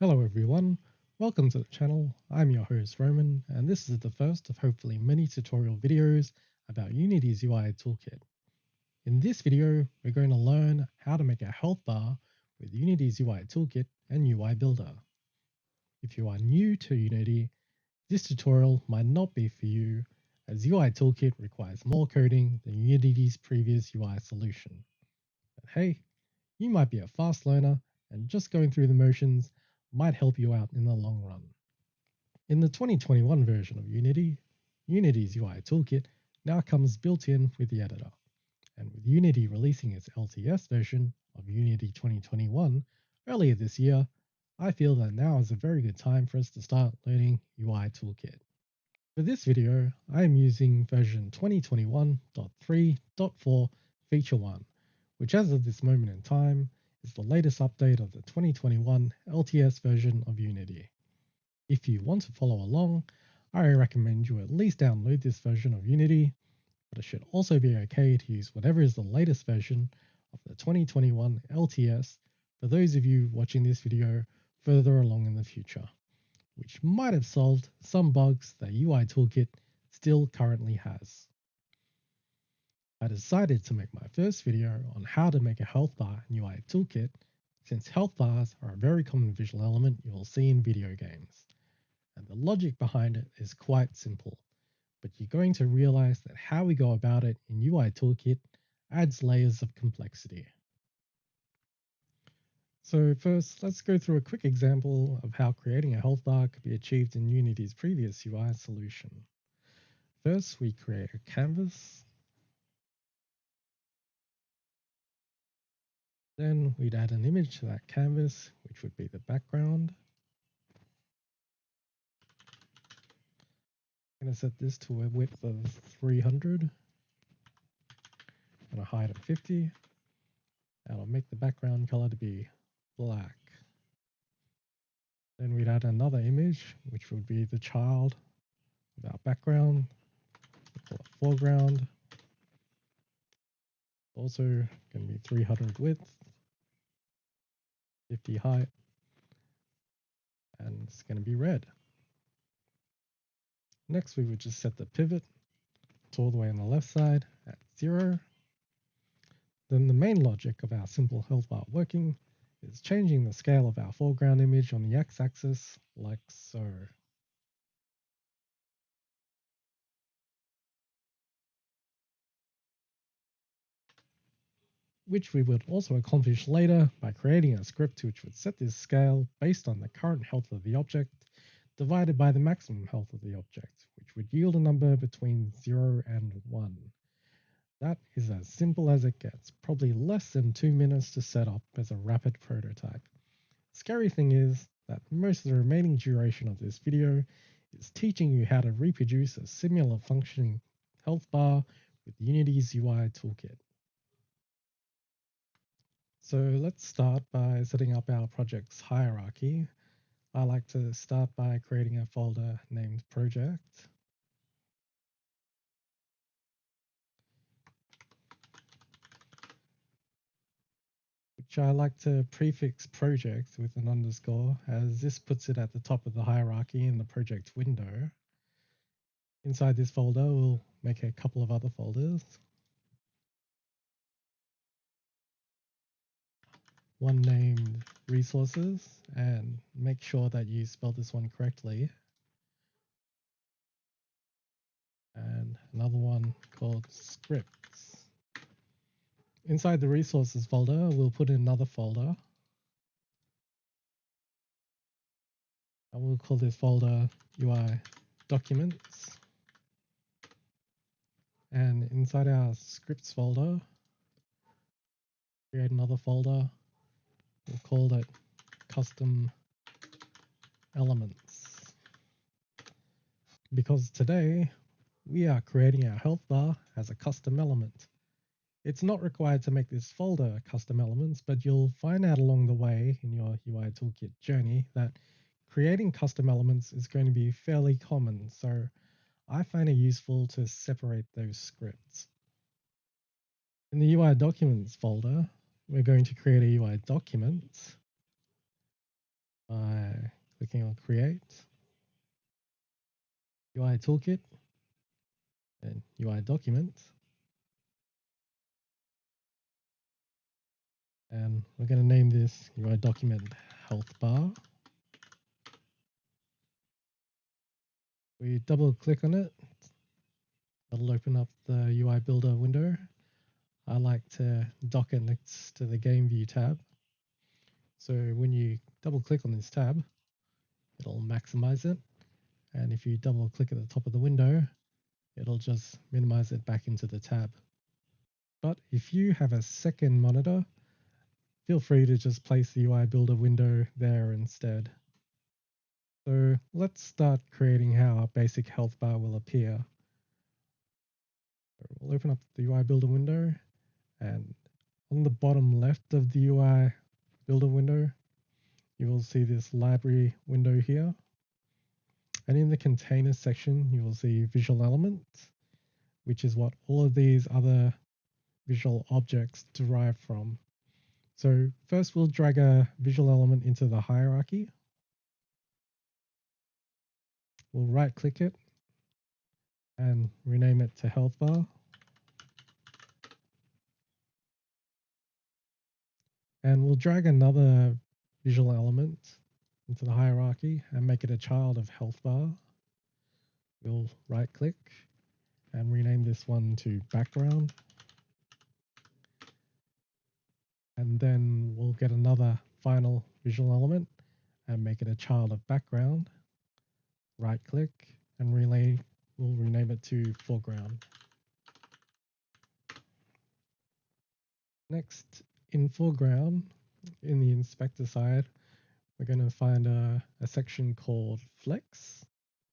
Hello everyone, welcome to the channel. I'm your host Roman, and this is the first of hopefully many tutorial videos about Unity's UI Toolkit. In this video, we're going to learn how to make a health bar with Unity's UI Toolkit and UI Builder. If you are new to Unity, this tutorial might not be for you, as UI Toolkit requires more coding than Unity's previous UI solution. But hey, you might be a fast learner, and just going through the motions might help you out in the long run. In the 2021 version of Unity, Unity's UI Toolkit now comes built in with the editor. And with Unity releasing its LTS version of Unity 2021 earlier this year, I feel that now is a very good time for us to start learning UI Toolkit. For this video, I am using version 2021.3.4 Feature 1, which as of this moment in time is the latest update of the 2021 LTS version of Unity. If you want to follow along, I recommend you at least download this version of Unity, but it should also be okay to use whatever is the latest version of the 2021 LTS for those of you watching this video further along in the future, which might have solved some bugs that UI Toolkit still currently has. I decided to make my first video on how to make a health bar in UI Toolkit, since health bars are a very common visual element you will see in video games. And the logic behind it is quite simple, but you're going to realize that how we go about it in UI Toolkit adds layers of complexity. So first, let's go through a quick example of how creating a health bar could be achieved in Unity's previous UI solution. First, we create a canvas. Then we'd add an image to that canvas, which would be the background. I'm going to set this to a width of 300 and a height of 50. And I'll make the background color to be black. Then we'd add another image, which would be the child of our background. We'll call it foreground. Also going to be 300 width, 50 height, and it's going to be red. Next, we would just set the pivot to all the way on the left side at 0. Then the main logic of our simple health bar working is changing the scale of our foreground image on the x-axis like so. Which we would also accomplish later by creating a script which would set this scale based on the current health of the object divided by the maximum health of the object, which would yield a number between 0 and 1. That is as simple as it gets, probably less than 2 minutes to set up as a rapid prototype. Scary thing is that most of the remaining duration of this video is teaching you how to reproduce a similar functioning health bar with Unity's UI Toolkit. So let's start by setting up our project's hierarchy. I like to start by creating a folder named project. Which I like to prefix project with an underscore, as this puts it at the top of the hierarchy in the project window. Inside this folder, we'll make a couple of other folders. One named resources, and make sure that you spell this one correctly. And another one called scripts. Inside the resources folder, we'll put in another folder. And we'll call this folder UI documents. And inside our scripts folder, create another folder. We'll call it custom elements. Because today we are creating our health bar as a custom element. It's not required to make this folder custom elements, but you'll find out along the way in your UI Toolkit journey that creating custom elements is going to be fairly common. So I find it useful to separate those scripts. In the UI documents folder, we're going to create a UI document by clicking on Create, UI Toolkit, and UI Document. And we're going to name this UI Document Health Bar. We double click on it. That'll open up the UI Builder window. I like to dock it next to the Game View tab. So when you double click on this tab, it'll maximize it. And if you double click at the top of the window, it'll just minimize it back into the tab. But if you have a second monitor, feel free to just place the UI Builder window there instead. So let's start creating how our basic health bar will appear. We'll open up the UI Builder window, and on the bottom left of the UI Builder window, you will see this library window here. And in the container section, you will see visual elements, which is what all of these other visual objects derive from. So first we'll drag a visual element into the hierarchy. We'll right click it and rename it to health bar. And we'll drag another visual element into the hierarchy and make it a child of health bar. We'll right click and rename this one to background. And then we'll get another final visual element and make it a child of background. Right click and we'll rename it to foreground. Next, in foreground, in the inspector side, we're going to find a section called flex,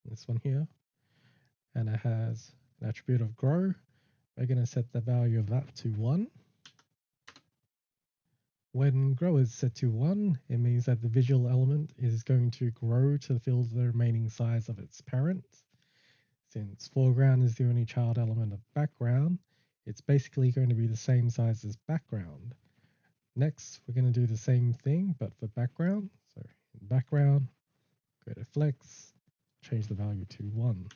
this one here, and it has an attribute of grow. We're going to set the value of that to 1. When grow is set to 1, it means that the visual element is going to grow to fill the remaining size of its parent. Since foreground is the only child element of background, it's basically going to be the same size as background. Next, we're going to do the same thing, but for background. So in background, go to flex, change the value to 1.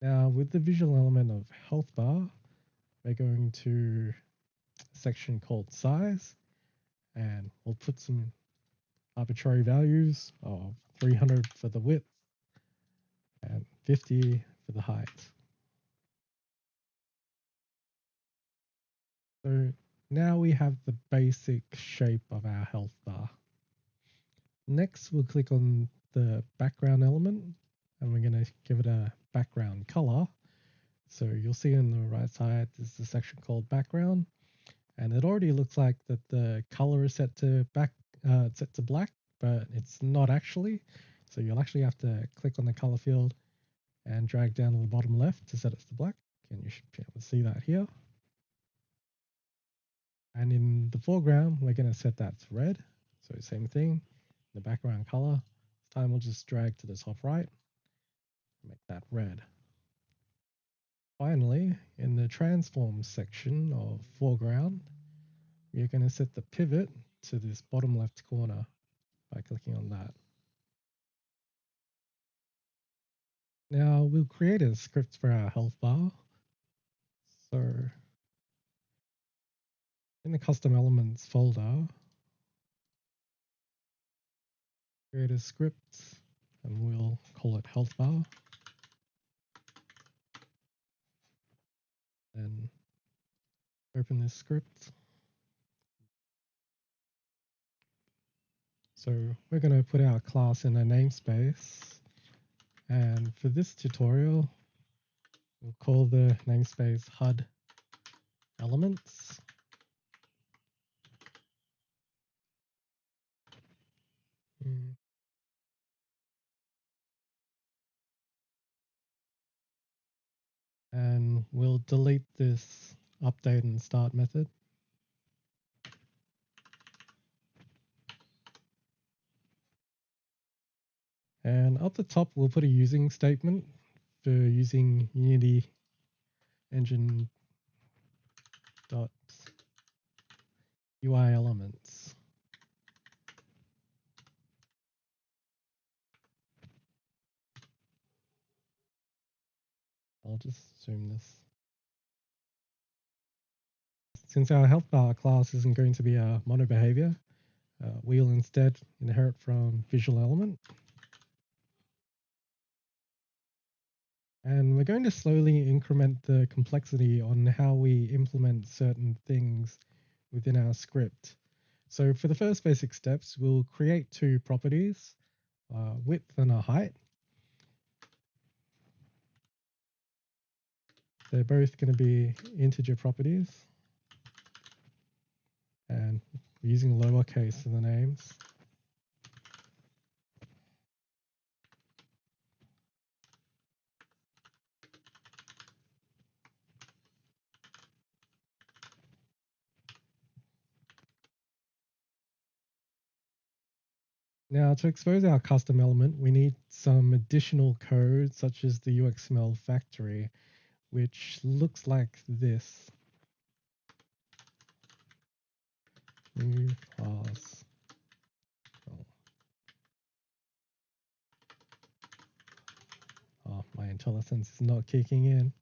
Now with the visual element of health bar, we're going to a section called size, and we'll put some arbitrary values of 300 for the width and 50 for the height. So now we have the basic shape of our health bar. Next, we'll click on the background element and we're going to give it a background color. So you'll see on the right side, there's a section called background, and it already looks like that the color is set to black, but it's not actually. So you'll actually have to click on the color field and drag down to the bottom left to set it to black, and you should be able to see that here. And in the foreground, we're going to set that to red. So same thing, the background color. This time we'll just drag to the top right, make that red. Finally, in the transform section of foreground, we're going to set the pivot to this bottom left corner by clicking on that. Now we'll create a script for our health bar. So in the custom elements folder, create a script and we'll call it health bar. Then open this script. So we're going to put our class in a namespace. And for this tutorial, we'll call the namespace HUD elements. And we'll delete this update and start method. And at the top, we'll put a using statement for using Unity engine dot UI elements. I'll just zoom this. Since our health bar class isn't going to be a mono behavior, we'll instead inherit from visual element. And we're going to slowly increment the complexity on how we implement certain things within our script. So for the first basic steps, we'll create two properties, width and a height. They're both going to be integer properties. And we're using lowercase in the names. Now, to expose our custom element, we need some additional code, such as the UXML factory, which looks like this. New class. Oh, my IntelliSense is not kicking in.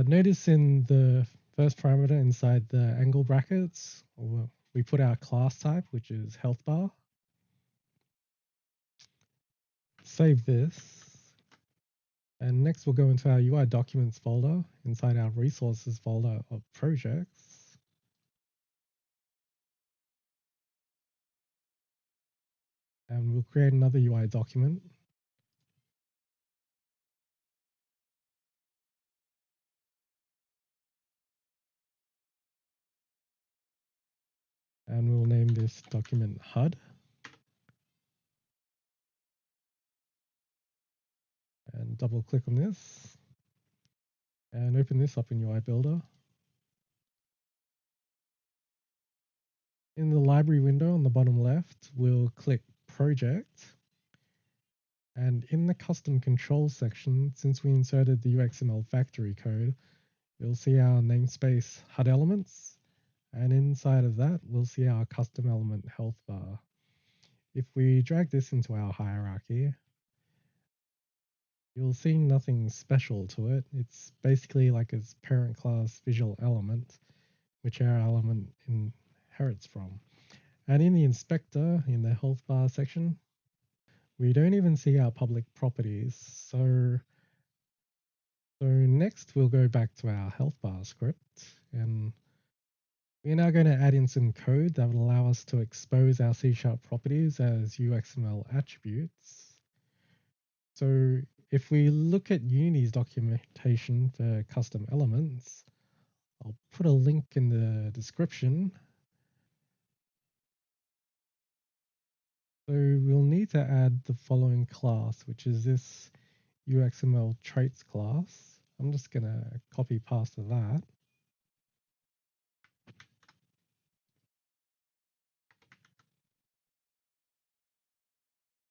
Notice in the first parameter inside the angle brackets, we put our class type, which is health bar. Save this. And next we'll go into our UI documents folder inside our resources folder of projects. And we'll create another UI document. And we'll name this document HUD. And double click on this. And open this up in UI Builder. In the library window on the bottom left, we'll click Project. And in the custom control section, since we inserted the UXML factory code, we'll see our namespace HUD elements. And inside of that, we'll see our custom element health bar. If we drag this into our hierarchy, you'll see nothing special to it. It's basically like its parent class visual element, which our element inherits from. And in the inspector, in the health bar section, we don't even see our public properties. So next we'll go back to our health bar script, and we're now going to add in some code that will allow us to expose our C# properties as UXML attributes. So if we look at Unity's documentation for custom elements, I'll put a link in the description. So we'll need to add the following class, which is this UXML traits class. I'm just going to copy past that.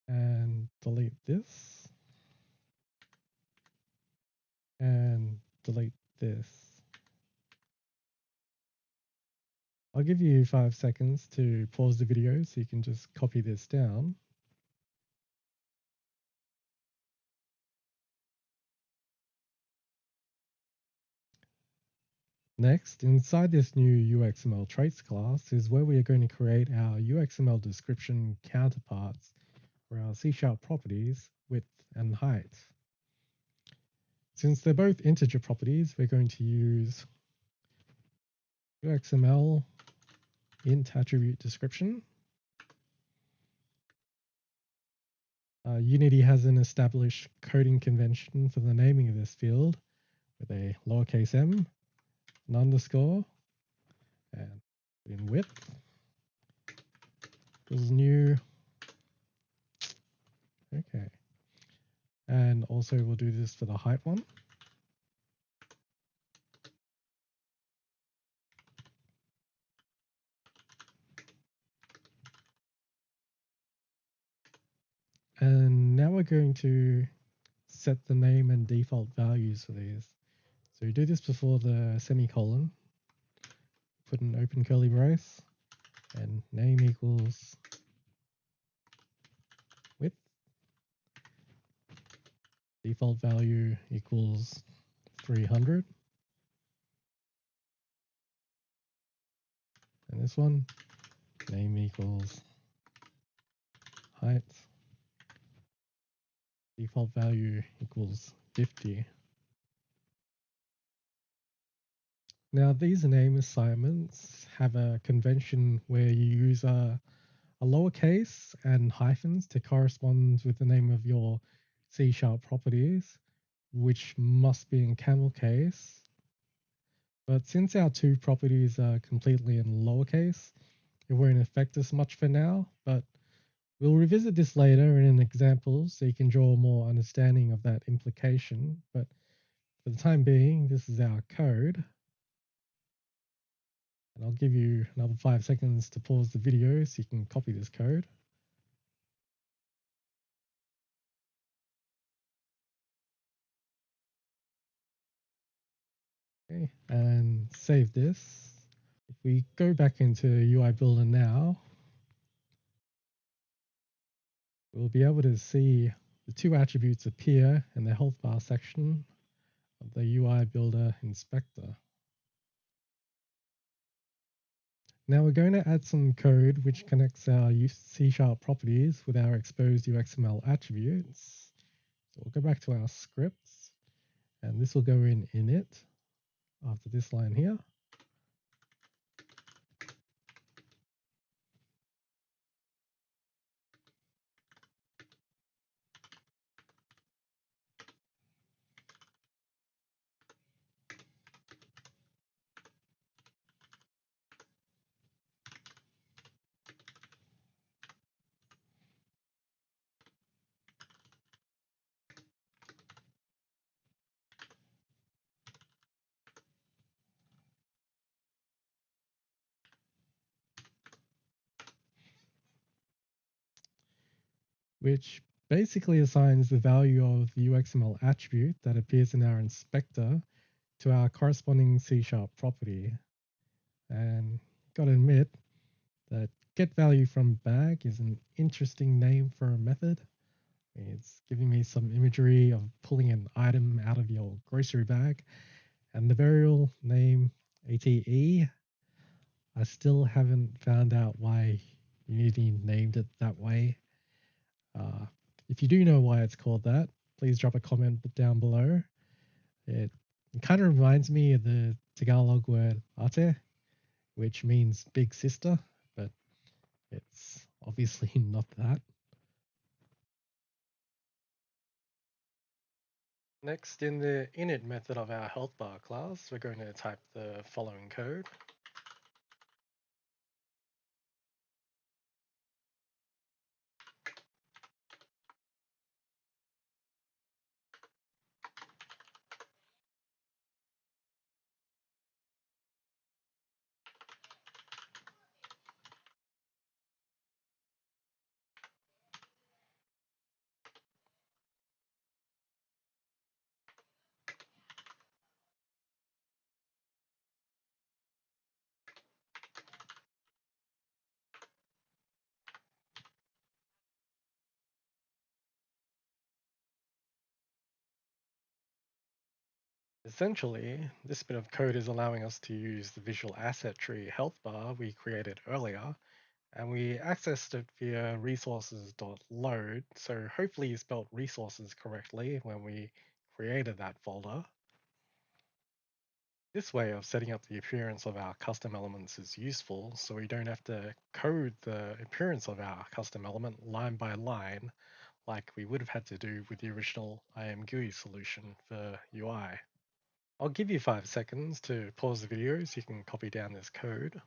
And delete this. And delete this. I'll give you 5 seconds to pause the video so you can just copy this down. Next, inside this new UXML traits class is where we are going to create our UXML description counterparts for our C# properties, width and height. Since they're both integer properties, we're going to use UXML int attribute description. Unity has an established coding convention for the naming of this field with a lowercase m, an underscore, and in width is new. Okay. And also we'll do this for the height one. And now we're going to set the name and default values for these. So you do this before the semicolon, put an open curly brace, and name equals width, default value equals 300, and this one, name equals height, default value equals 50. Now these name assignments have a convention where you use a lowercase and hyphens to correspond with the name of your C# properties, which must be in camel case. But since our two properties are completely in lowercase, it won't affect us much for now, but we'll revisit this later in an example so you can draw more understanding of that implication. But for the time being, this is our code. And I'll give you another 5 seconds to pause the video so you can copy this code. Okay, and save this. If we go back into UI Builder now, we'll be able to see the two attributes appear in the health bar section of the UI Builder inspector. Now we're going to add some code which connects our C# properties with our exposed UXML attributes. So we'll go back to our scripts, and this will go in init after this line here. Which basically assigns the value of the UXML attribute that appears in our inspector to our corresponding C# property. And gotta admit that getValueFromBag is an interesting name for a method. It's giving me some imagery of pulling an item out of your grocery bag, and the variable name ATE, I still haven't found out why Unity named it that way. If you do know why it's called that, please drop a comment down below. It kind of reminds me of the Tagalog word ate, which means big sister, but it's obviously not that. Next, in the init method of our health bar class, we're going to type the following code. Essentially, this bit of code is allowing us to use the visual asset tree health bar we created earlier, and we accessed it via resources.load, so hopefully you spelled resources correctly when we created that folder. This way of setting up the appearance of our custom elements is useful, so we don't have to code the appearance of our custom element line by line like we would have had to do with the original IMGUI solution for UI. I'll give you 5 seconds to pause the video so you can copy down this code.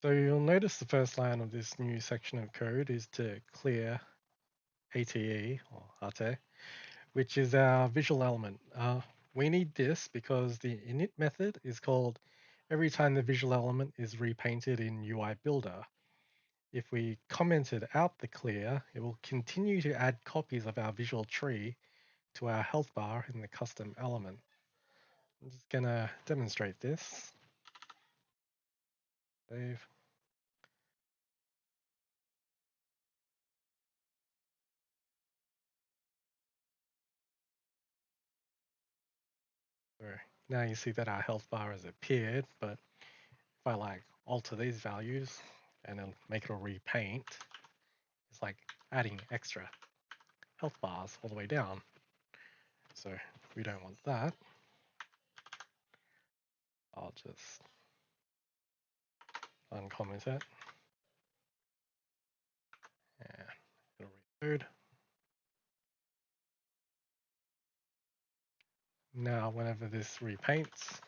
So you'll notice the first line of this new section of code is to clear ATE or ATE, which is our visual element. we need this because the init method is called every time the visual element is repainted in UI Builder. If we commented out the clear, it will continue to add copies of our visual tree to our health bar in the custom element. I'm just going to demonstrate this. Save. So now you see that our health bar has appeared, but if I like alter these values and then make it a repaint, it's like adding extra health bars all the way down. So we don't want that. I'll just uncomment it and it'll reload. Now, whenever this repaints,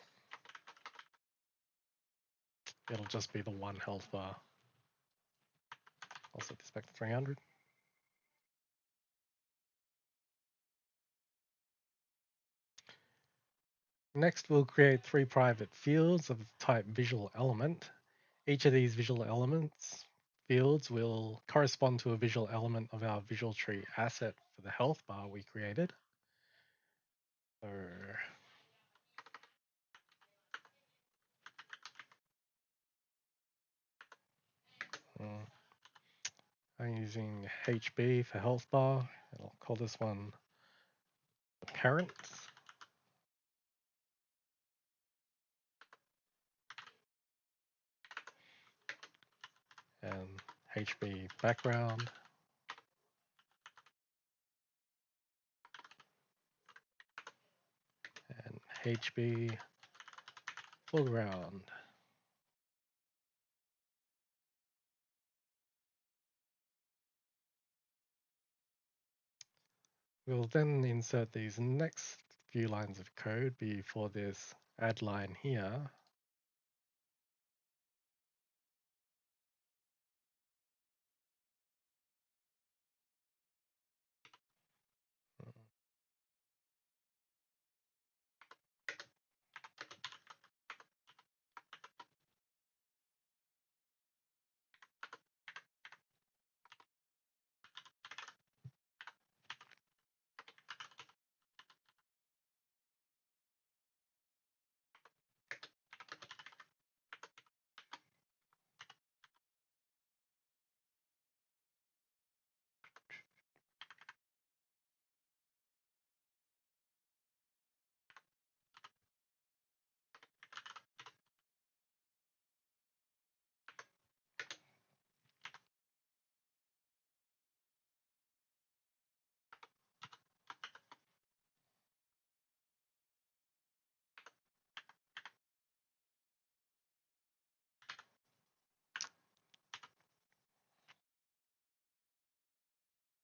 it'll just be the one health bar. I'll set this back to 300. Next, we'll create 3 private fields of type visual element. Each of these visual elements fields will correspond to a visual element of our visual tree asset for the health bar we created. So I'm using HB for health bar, and I'll call this one the parent. And HB background. And HB foreground. We'll then insert these next few lines of code before this add line here.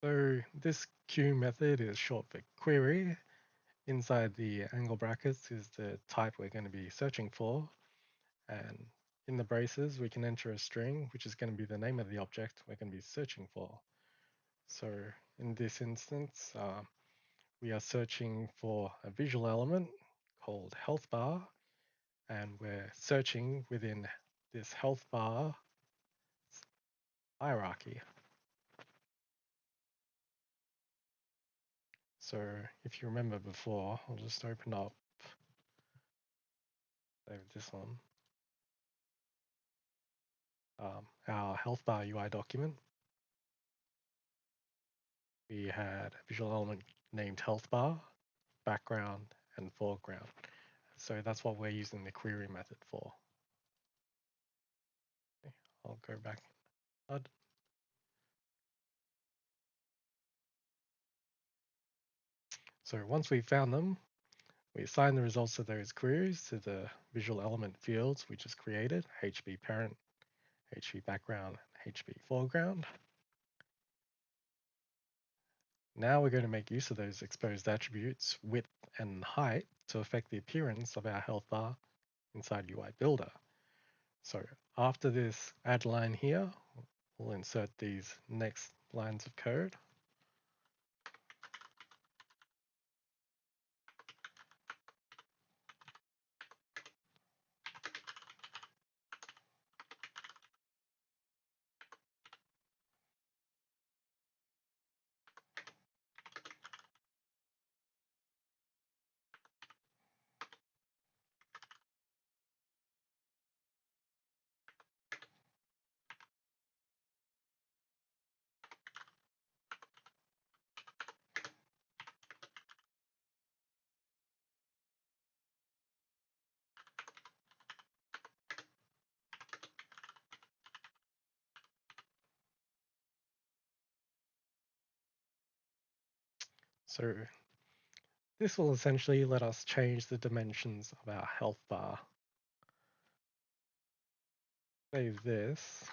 So this queue method is short for query. Inside the angle brackets is the type we're going to be searching for. And in the braces, we can enter a string, which is going to be the name of the object we're going to be searching for. So in this instance, we are searching for a visual element called health bar, and we're searching within this health bar hierarchy. So if you remember before, I'll just open up this one, our health bar UI document. We had a visual element named health bar, background, and foreground. So that's what we're using the query method for. Okay, I'll go back. So once we've found them, we assign the results of those queries to the visual element fields we just created, HB parent, HB background, HB foreground. Now we're going to make use of those exposed attributes, width and height, to affect the appearance of our health bar inside UI Builder. So after this add line here, we'll insert these next lines of code. So this will essentially let us change the dimensions of our health bar. Save this,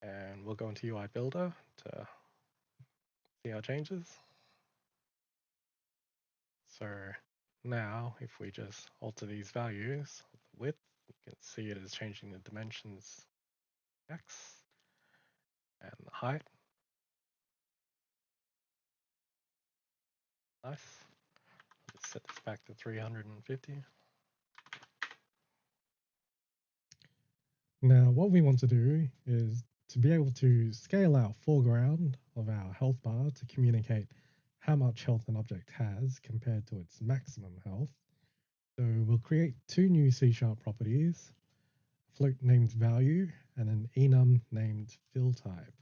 and we'll go into UI Builder to see our changes. So now if we just alter these values, the width, you can see it is changing the dimensions X and the height. Nice. Let's set this back to 350. Now what we want to do is to be able to scale our foreground of our health bar to communicate how much health an object has compared to its maximum health. So we'll create two new C# properties, a float named value and an enum named fill type.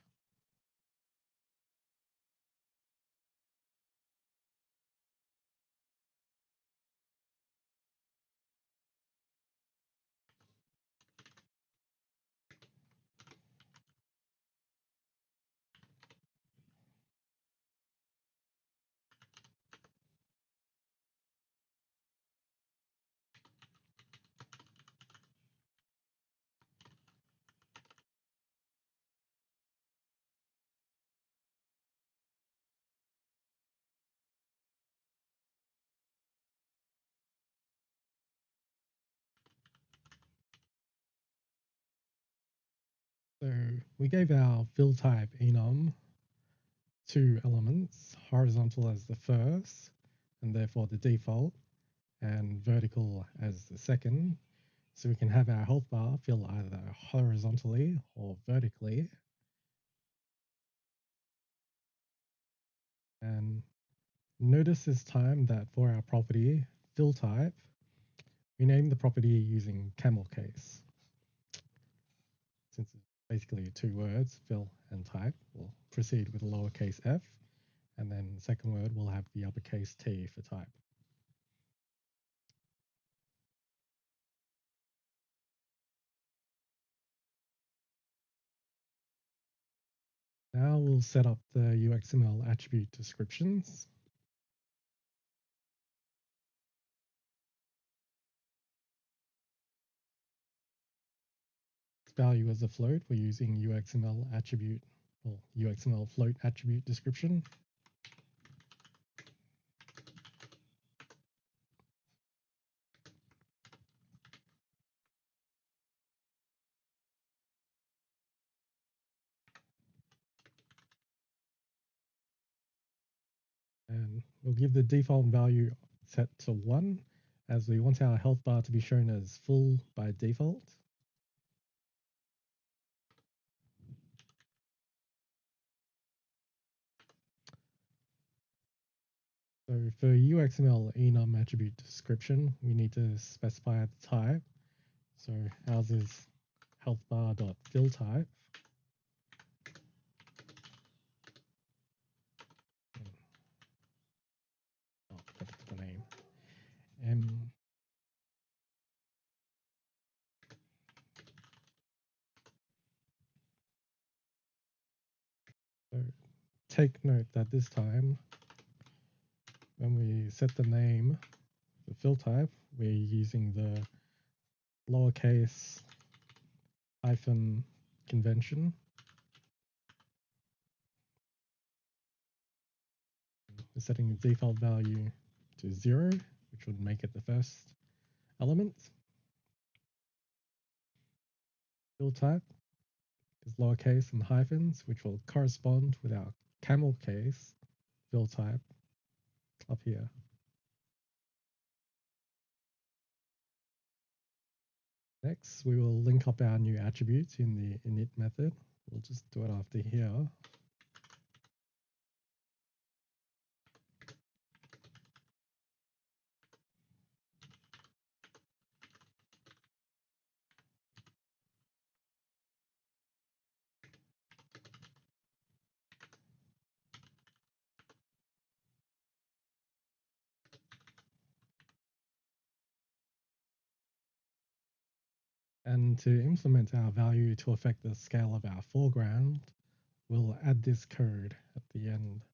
So we gave our fill type enum two elements, horizontal as the first, and therefore the default, and vertical as the second. So we can have our health bar fill either horizontally or vertically. And notice this time that for our property fill type, we name the property using camel case. Since it's basically two words, fill and type, we'll proceed with a lowercase f, and then the second word will have the uppercase T for type. Now we'll set up the UXML attribute descriptions. Value as a float, we're using UXML attribute or UXML float attribute description. And we'll give the default value set to 1 as we want our health bar to be shown as full by default. So for UXML enum attribute description, we need to specify the type. So ours is healthbar.fill type. Oh, that's the name. So take note that this time, when we set the name for fill type, we're using the lowercase hyphen convention. We're setting the default value to 0, which would make it the first element. Fill type is lowercase and hyphens, which will correspond with our camel case fill type up here. Next, we will link up our new attributes in the init method. We'll just do it after here. And to implement our value to affect the scale of our foreground, we'll add this code at the end.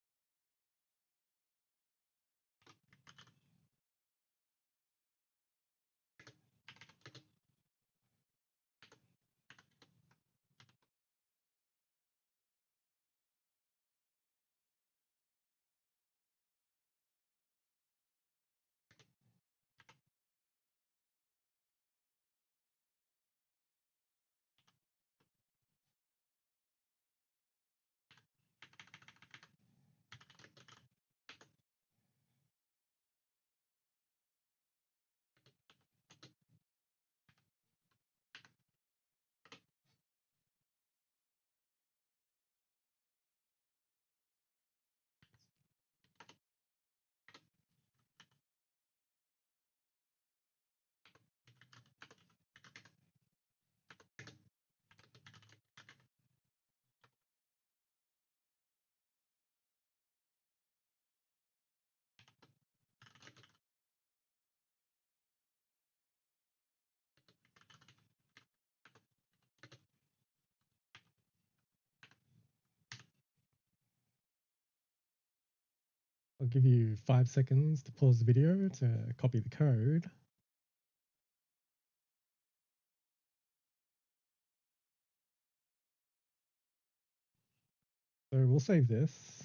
I'll give you 5 seconds to pause the video to copy the code. So we'll save this.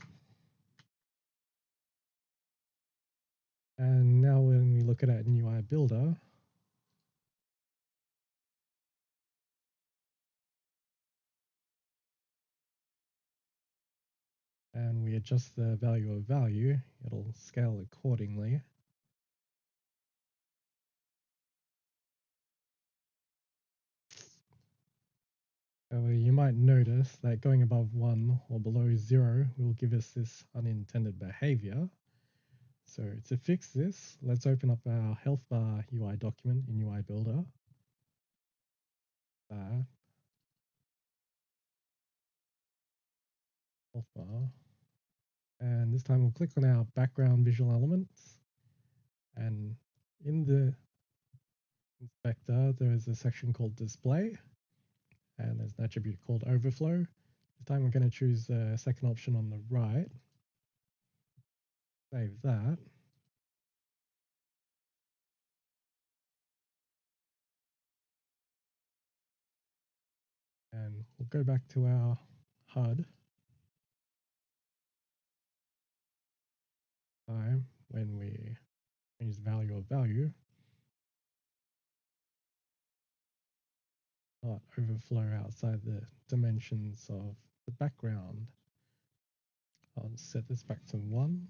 And now when we look at it in UI Builder, and we adjust the value of value, it'll scale accordingly. However, you might notice that going above 1 or below 0 will give us this unintended behavior. So to fix this, let's open up our health bar UI document in UI Builder. That health bar. And this time we'll click on our background visual elements. And in the inspector, there is a section called display. And there's an attribute called overflow. This time we're going to choose the second option on the right. Save that. And we'll go back to our HUD time when we change the value of value, not overflow outside the dimensions of the background. I'll set this back to 1.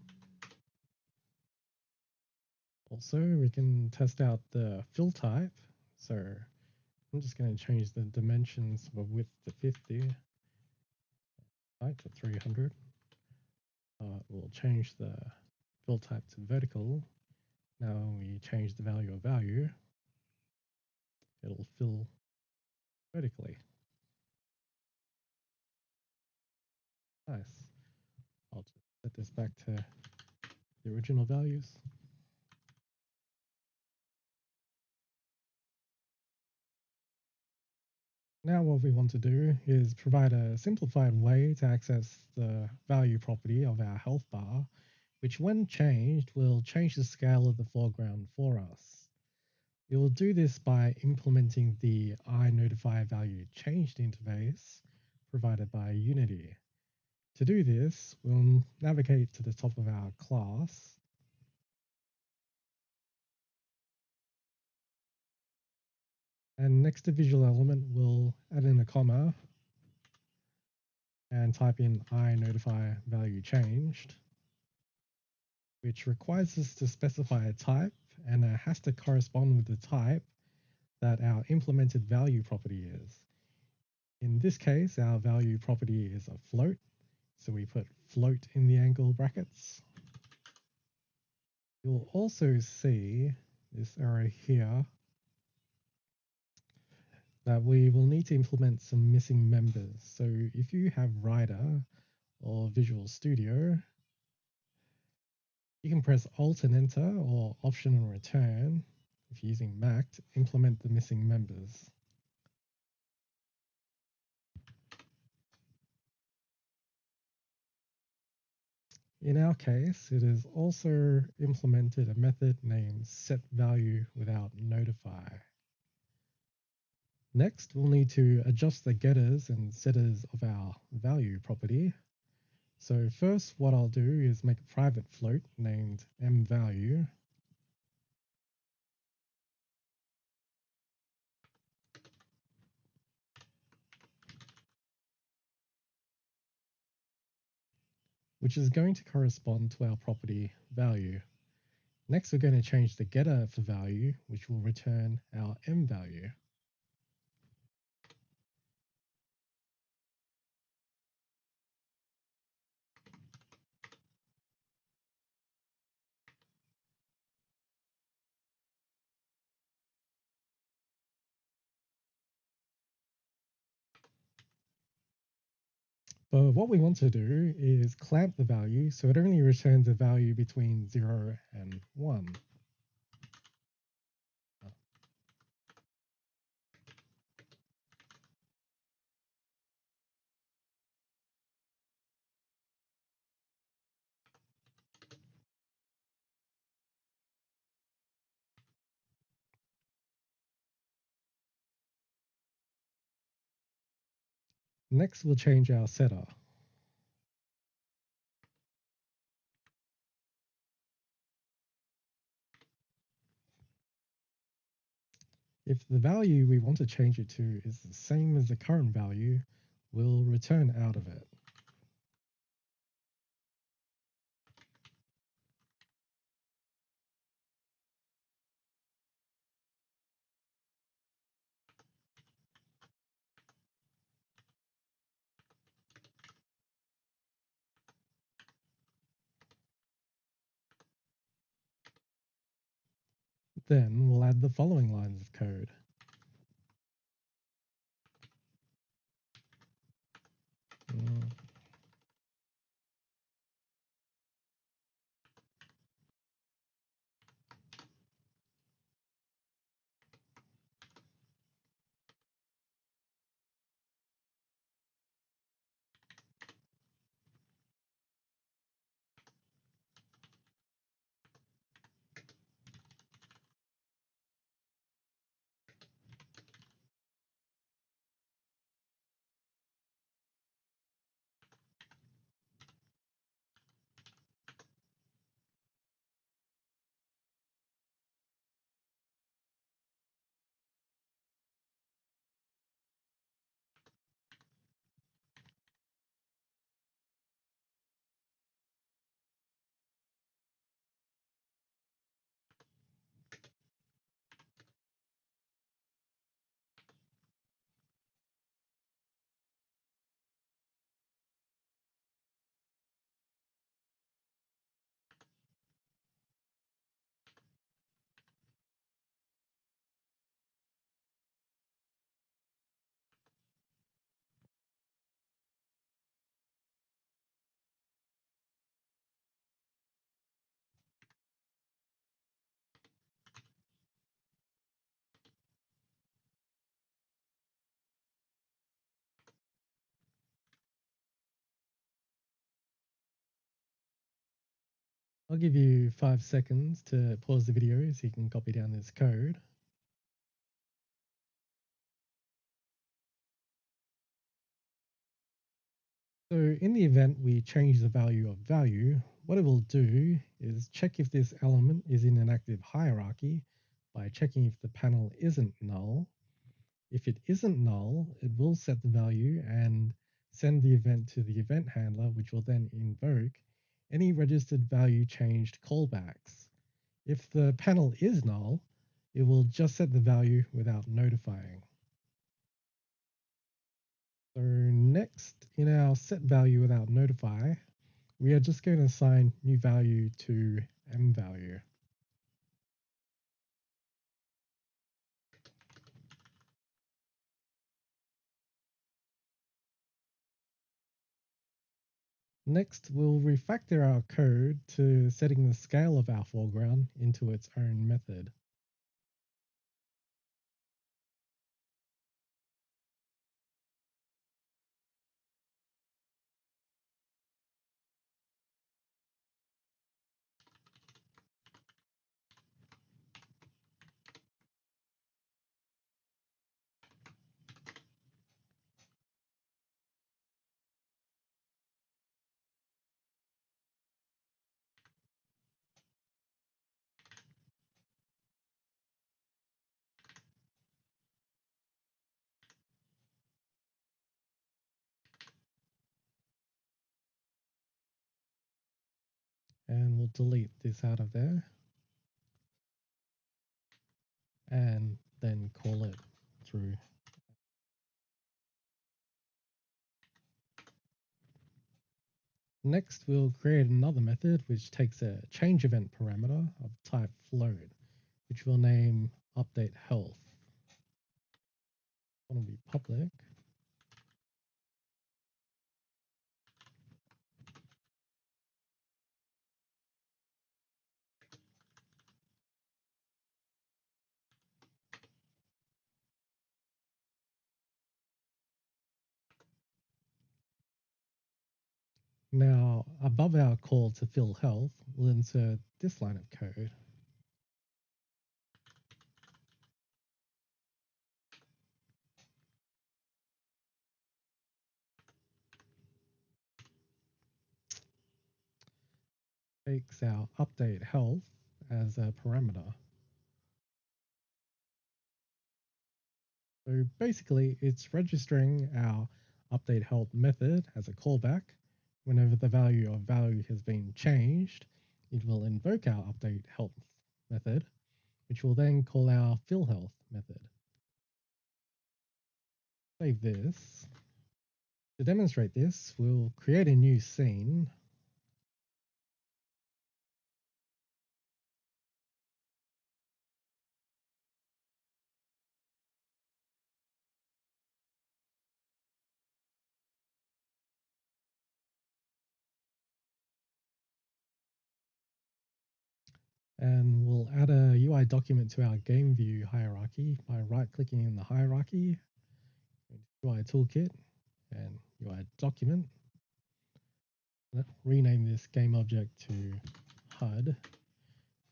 Also, we can test out the fill type. So I'm just going to change the dimensions of width to 50, height to 300. We'll change the fill type to vertical. Now when we change the value of value, it'll fill vertically. Nice. I'll just set this back to the original values. Now what we want to do is provide a simplified way to access the value property of our health bar, which when changed will change the scale of the foreground for us. We will do this by implementing the iNotifyValueChanged interface provided by Unity. To do this, we'll navigate to the top of our class. And next to visual element, we'll add in a comma and type in iNotifyValueChanged, which requires us to specify a type, and it has to correspond with the type that our implemented value property is. In this case, our value property is a float, so we put float in the angle brackets. You'll also see this arrow here that we will need to implement some missing members. So if you have Writer or Visual Studio, you can press Alt and Enter or Option and Return if you're using Mac to implement the missing members. In our case, it has also implemented a method named setValueWithoutNotify. Next, we'll need to adjust the getters and setters of our value property. So first, what I'll do is make a private float named mValue. Which is going to correspond to our property value. Next, we're going to change the getter for value, which will return our mValue. But what we want to do is clamp the value so it only returns a value between 0 and 1. Next, we'll change our setter. If the value we want to change it to is the same as the current value, we'll return out of it. Then we'll add the following lines of code. Mm, I'll give you 5 seconds to pause the video so you can copy down this code. So in the event we change the value of value, what it will do is check if this element is in an active hierarchy by checking if the panel isn't null. If it isn't null, it will set the value and send the event to the event handler, which will then invoke any registered value changed callbacks. If the panel is null, it will just set the value without notifying. So next, in our set value without notify, we are just going to assign new value to m value. Next, we'll refactor our code to setting the scale of our foreground into its own method. And we'll delete this out of there and then call it through. Next, we'll create another method which takes a change event parameter of type float, which we'll name update health. One will be public. Now, above our call to fill health, we'll insert this line of code. takes our update health as a parameter. So basically, it's registering our update health method as a callback. Whenever the value has been changed, it will invoke our update health method, which will then call our fill health method. Save this. To demonstrate this, we'll create a new scene. And we'll add a UI document to our game view hierarchy by right-clicking in the hierarchy, UI Toolkit, and UI document. Rename this game object to HUD,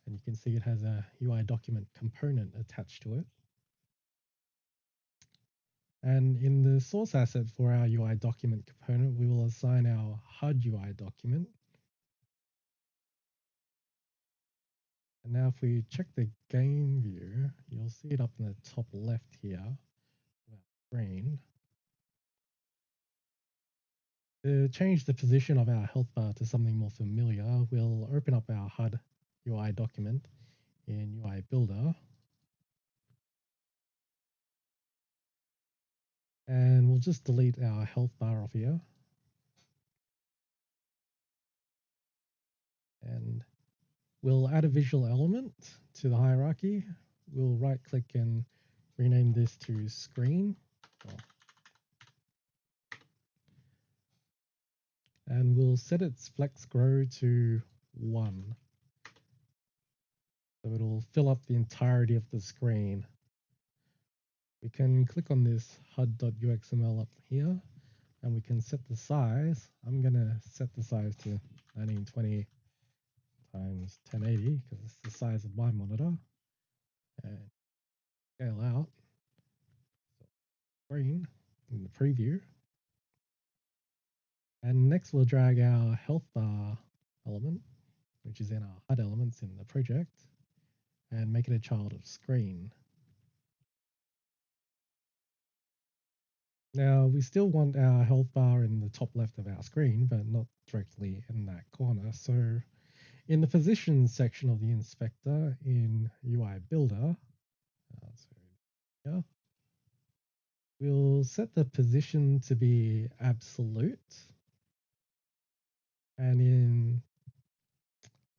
and you can see it has a UI document component attached to it. And in the source asset for our UI document component, we will assign our HUD UI document. And now if we check the game view, you'll see it up in the top left here, screen. To change the position of our health bar to something more familiar, we'll open up our HUD UI document in UI Builder. And we'll just delete our health bar off here. And we'll add a visual element to the hierarchy. We'll right click and rename this to screen. And we'll set its flex grow to 1. So it'll fill up the entirety of the screen. We can click on this HUD.UXML up here, and we can set the size. I'm going to set the size to 1920 times 1080 because it's the size of my monitor. And scale out screen in the preview. And next we'll drag our health bar element, which is in our HUD elements in the project, and make it a child of screen. Now we still want our health bar in the top left of our screen, but not directly in that corner. So in the positions section of the inspector in UI Builder, yeah, we'll set the position to be absolute. And in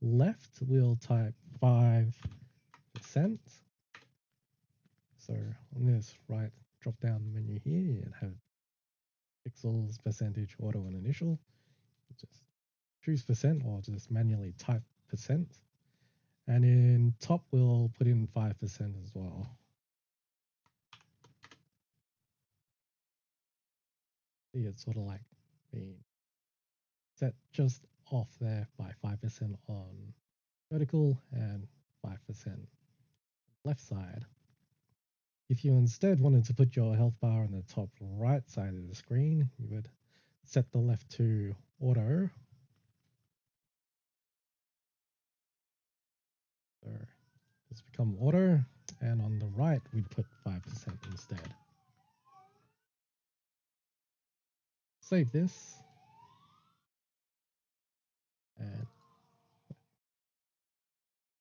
left, we'll type 5%. So on this right drop down menu here, you have pixels, percentage, auto, and initial. Just choose percent or just manually type percent. And in top, we'll put in 5% as well. See, it's sort of like being set just off there by 5% on vertical and 5% left side. If you instead wanted to put your health bar on the top right side of the screen, you would set the left to auto. So it's become auto, and on the right, we'd put 5% instead. Save this. And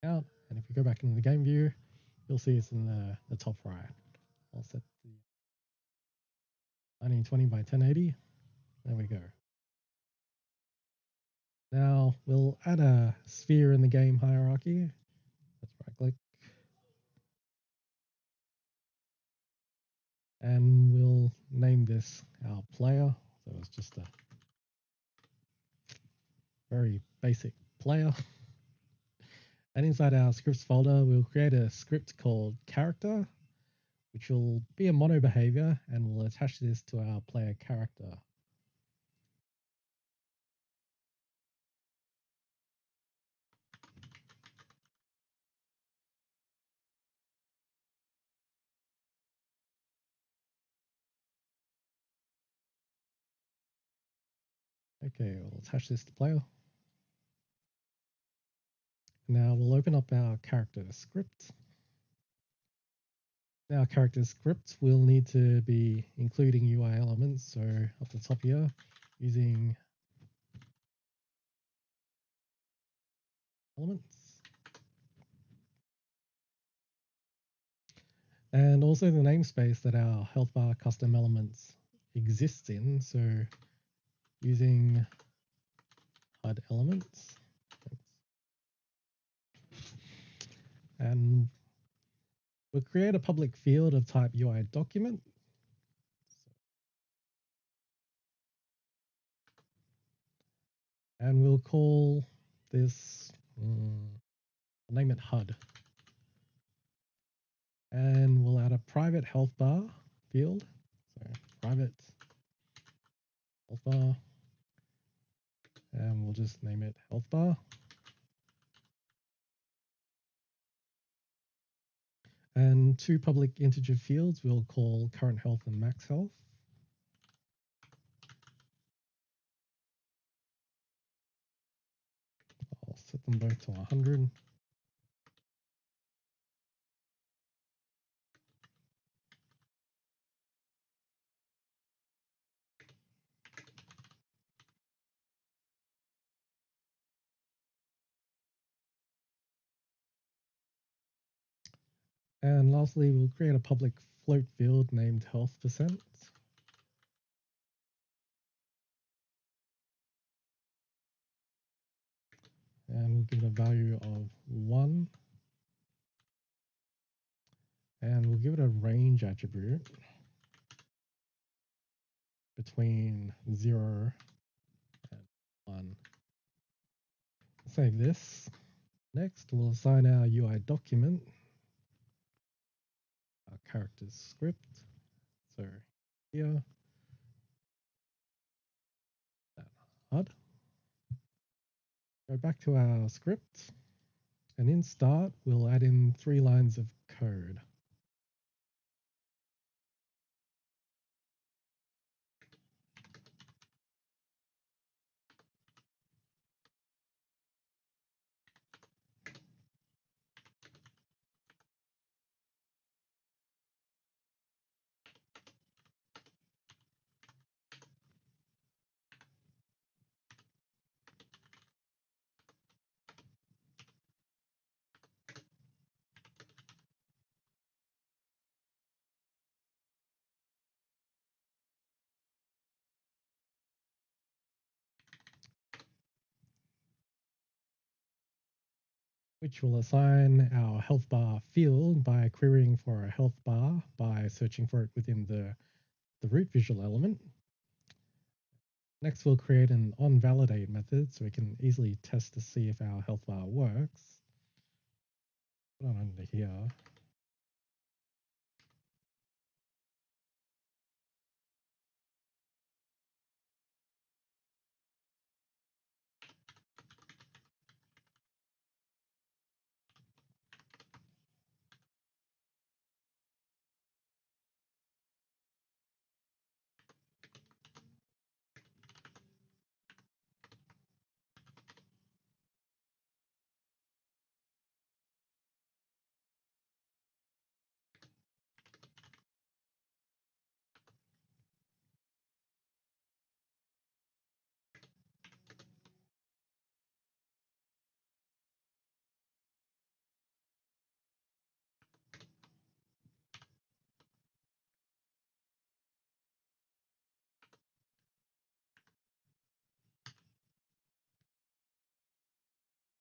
out. And if we go back into the game view, you'll see it's in the top right. I'll set the 1920 by 1080. There we go. Now we'll add a sphere in the game hierarchy. Let's right click. And we'll name this our player. So it's just a very basic player. And inside our scripts folder, we'll create a script called character, which will be a mono behavior, and we'll attach this to our player character. Okay, we'll attach this to player. Now we'll open up our character script. Now character script will need to be including UI elements. So up the top here, using elements. And also the namespace that our health bar custom elements exists in. So using HUD elements. And we'll create a public field of type UI document. And we'll call this, name it HUD. And we'll add a private health bar field. So private health bar. And we'll just name it health bar. And two public integer fields we'll call current health and max health. I'll set them both to 100. And lastly, we'll create a public float field named health %. And we'll give it a value of 1. And we'll give it a range attribute between 0 and 1. Save this. Next, we'll assign our UI document, our characters script. So here, HUD. Go back to our script, and in start, we'll add in 3 lines of code. Which will assign our health bar field by querying for a health bar by searching for it within the root visual element. Next, we'll create an onValidate method so we can easily test to see if our health bar works. Put it under here.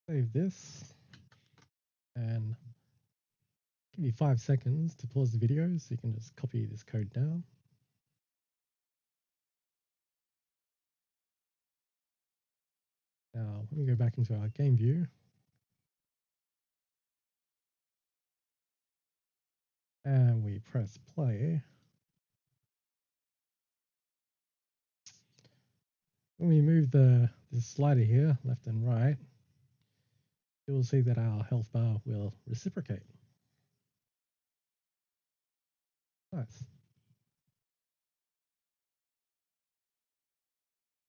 Save this and give you 5 seconds to pause the video so you can just copy this code down. Now, let me go back into our game view. And we press play. When we move this slider here, left and right, you will see that our health bar will reciprocate. Nice.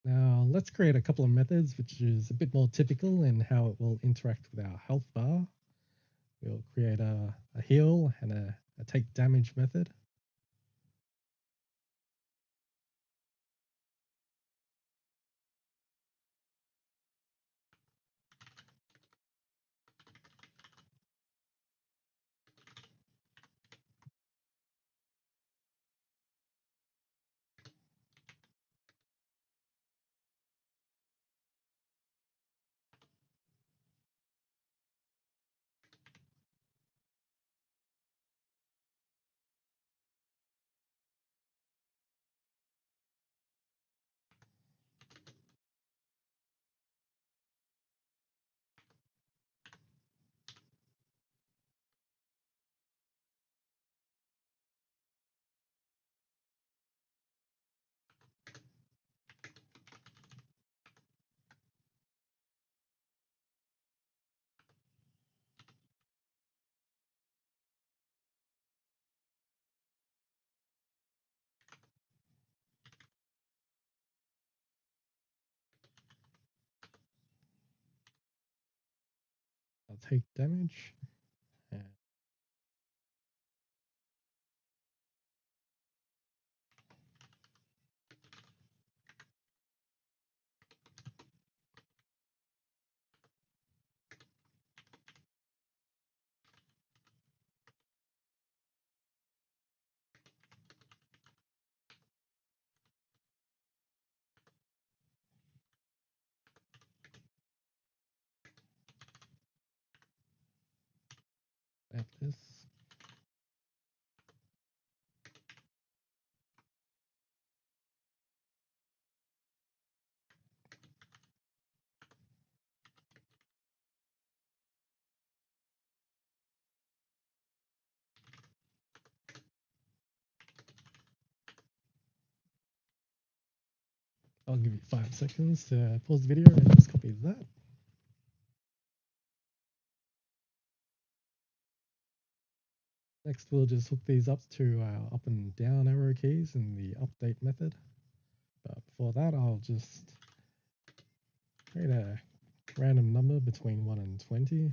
Now let's create a couple of methods, which is a bit more typical in how it will interact with our health bar. We'll create a heal and a take damage method. I'll take damage. And add this. I'll give you 5 seconds to pause the video and just copy that. Next, we'll just hook these up to our up and down arrow keys in the update method. But before that, I'll just create a random number between 1 and 20.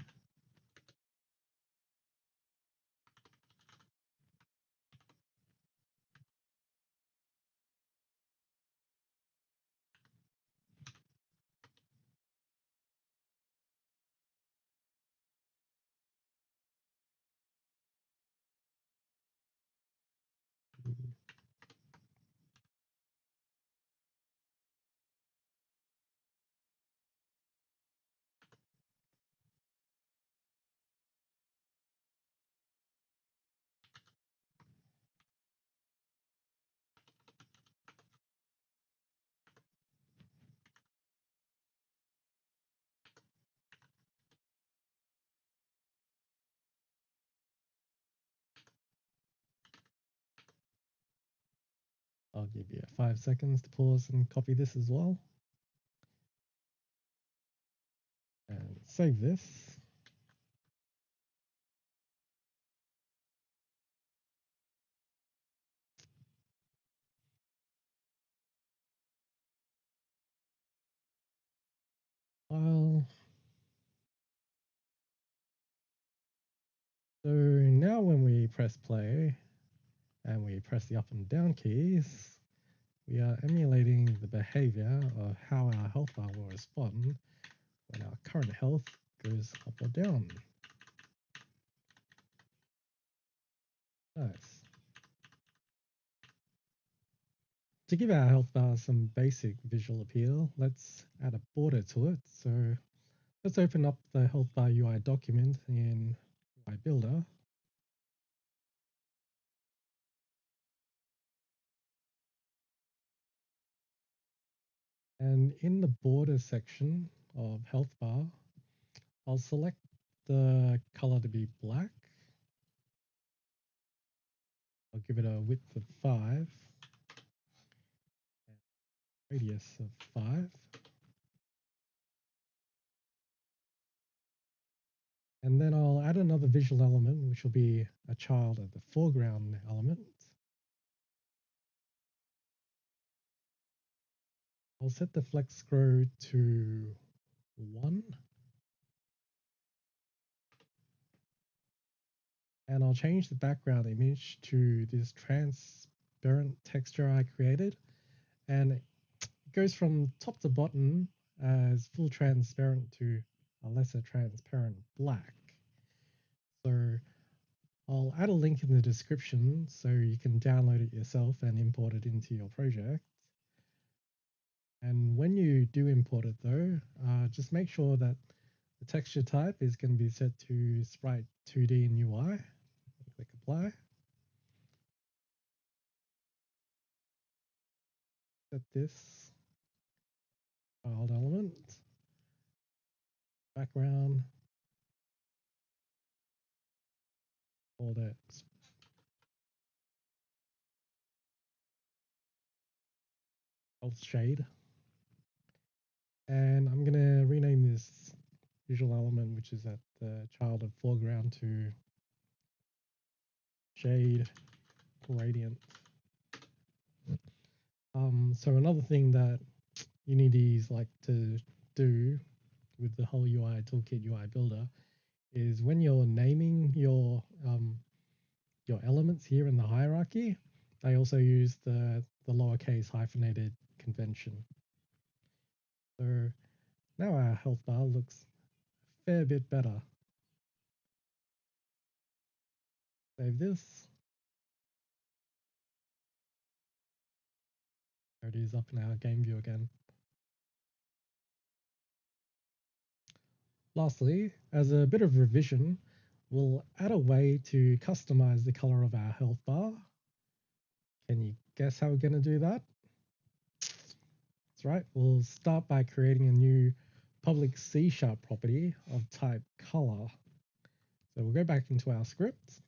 I'll give you 5 seconds to pause and copy this as well. And save this. File. So now when we press play and we press the up and down keys, we are emulating the behavior of how our health bar will respond when our current health goes up or down. Nice. To give our health bar some basic visual appeal, let's add a border to it. So let's open up the health bar UI document in UI Builder. And in the border section of health bar, I'll select the color to be black. I'll give it a width of 5, radius of 5. And then I'll add another visual element, which will be a child of the foreground element. I'll set the flex scroll to 1. And I'll change the background image to this transparent texture I created. And it goes from top to bottom as full transparent to a lesser transparent black. So I'll add a link in the description so you can download it yourself and import it into your project. And when you do import it though, just make sure that the texture type is going to be set to Sprite 2D in UI. Click apply. Set this child element, background, called it health shade. And I'm going to rename this visual element, which is at the child of foreground, to shade gradient. So another thing that Unity's like to do with the whole UI Toolkit UI Builder is when you're naming your elements here in the hierarchy, they also use the lowercase hyphenated convention. So now our health bar looks a fair bit better. Save this. There it is up in our game view again. Lastly, as a bit of revision, we'll add a way to customize the color of our health bar. Can you guess how we're going to do that? That's right. We'll start by creating a new public C# property of type color. So we'll go back into our script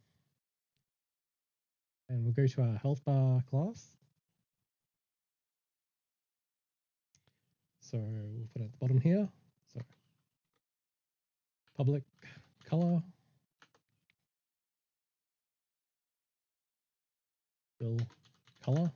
and we'll go to our health bar class. So we'll put it at the bottom here. So public color, fill color.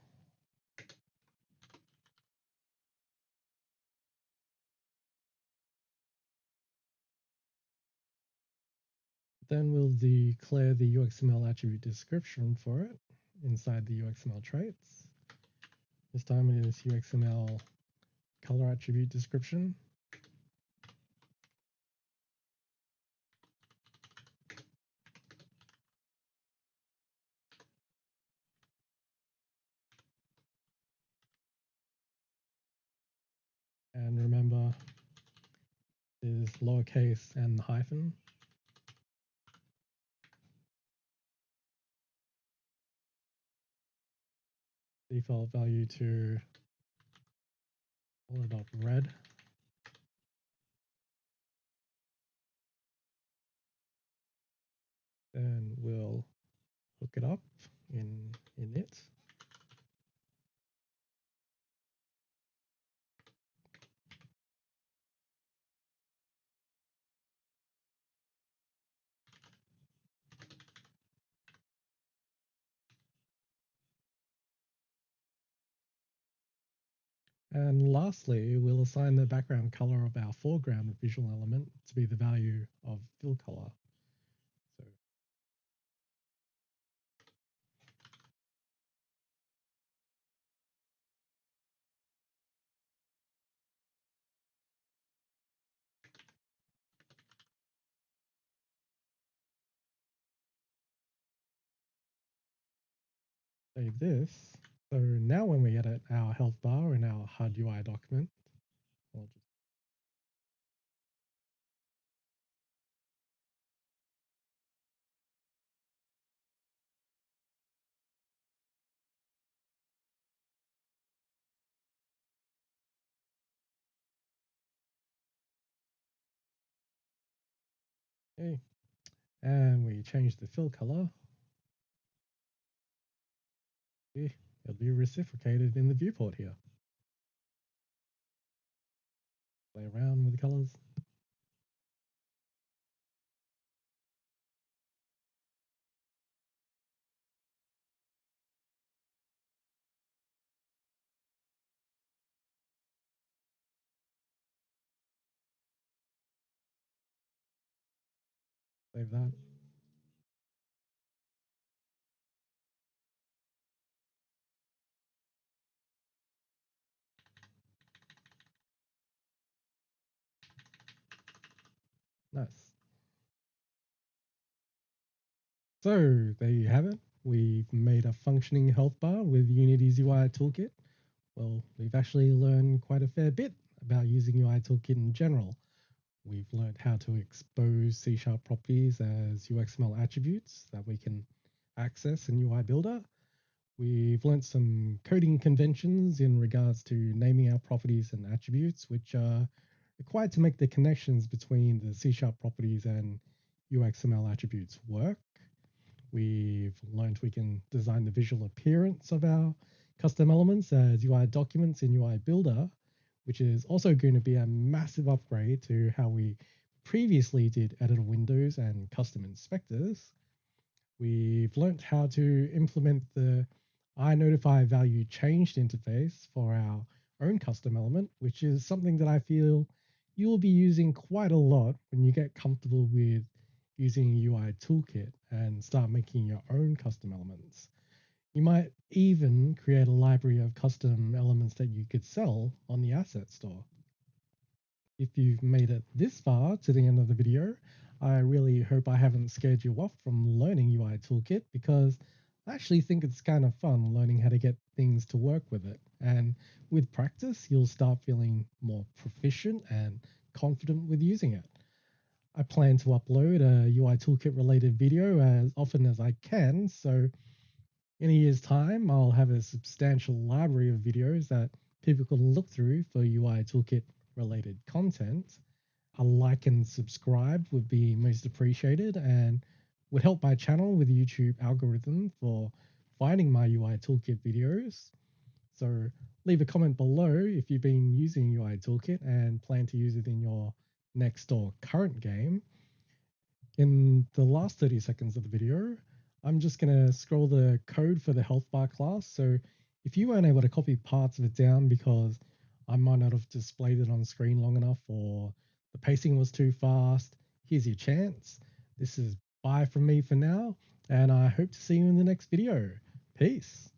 Then we'll declare the UXML attribute description for it inside the UXML traits. This time it is UXML color attribute description. And remember, is lowercase and hyphen. Default value to color.red. Then we'll hook it up in init. And lastly, we'll assign the background color of our foreground visual element to be the value of fill color. So save this. So now when we edit our health bar in our HUD UI document, I'll just okay. And we change the fill color. Okay. It'll be reciprocated in the viewport here. Play around with the colors. Save that. Nice. So there you have it. We've made a functioning health bar with Unity's UI Toolkit. Well, we've actually learned quite a fair bit about using UI Toolkit in general. We've learned how to expose C# properties as UXML attributes that we can access in UI Builder. We've learned some coding conventions in regards to naming our properties and attributes, which are required to make the connections between the C# properties and UXML attributes work. We've learned we can design the visual appearance of our custom elements as UI documents in UI Builder, which is also going to be a massive upgrade to how we previously did editor windows and custom inspectors. We've learned how to implement the iNotify value changed interface for our own custom element, which is something that I feel you will be using quite a lot when you get comfortable with using UI Toolkit and start making your own custom elements. You might even create a library of custom elements that you could sell on the asset store. If you've made it this far to the end of the video, I really hope I haven't scared you off from learning UI Toolkit, because I actually think it's kind of fun learning how to get things to work with it. And with practice, you'll start feeling more proficient and confident with using it. I plan to upload a UI Toolkit related video as often as I can, so in a year's time, I'll have a substantial library of videos that people can look through for UI Toolkit related content. A like and subscribe would be most appreciated and would help my channel with the YouTube algorithm for finding my UI Toolkit videos. So leave a comment below if you've been using UI Toolkit and plan to use it in your next or current game. In the last 30 seconds of the video, I'm just going to scroll the code for the health bar class. So if you weren't able to copy parts of it down because I might not have displayed it on screen long enough or the pacing was too fast, here's your chance. This is bye from me for now, and I hope to see you in the next video. Peace.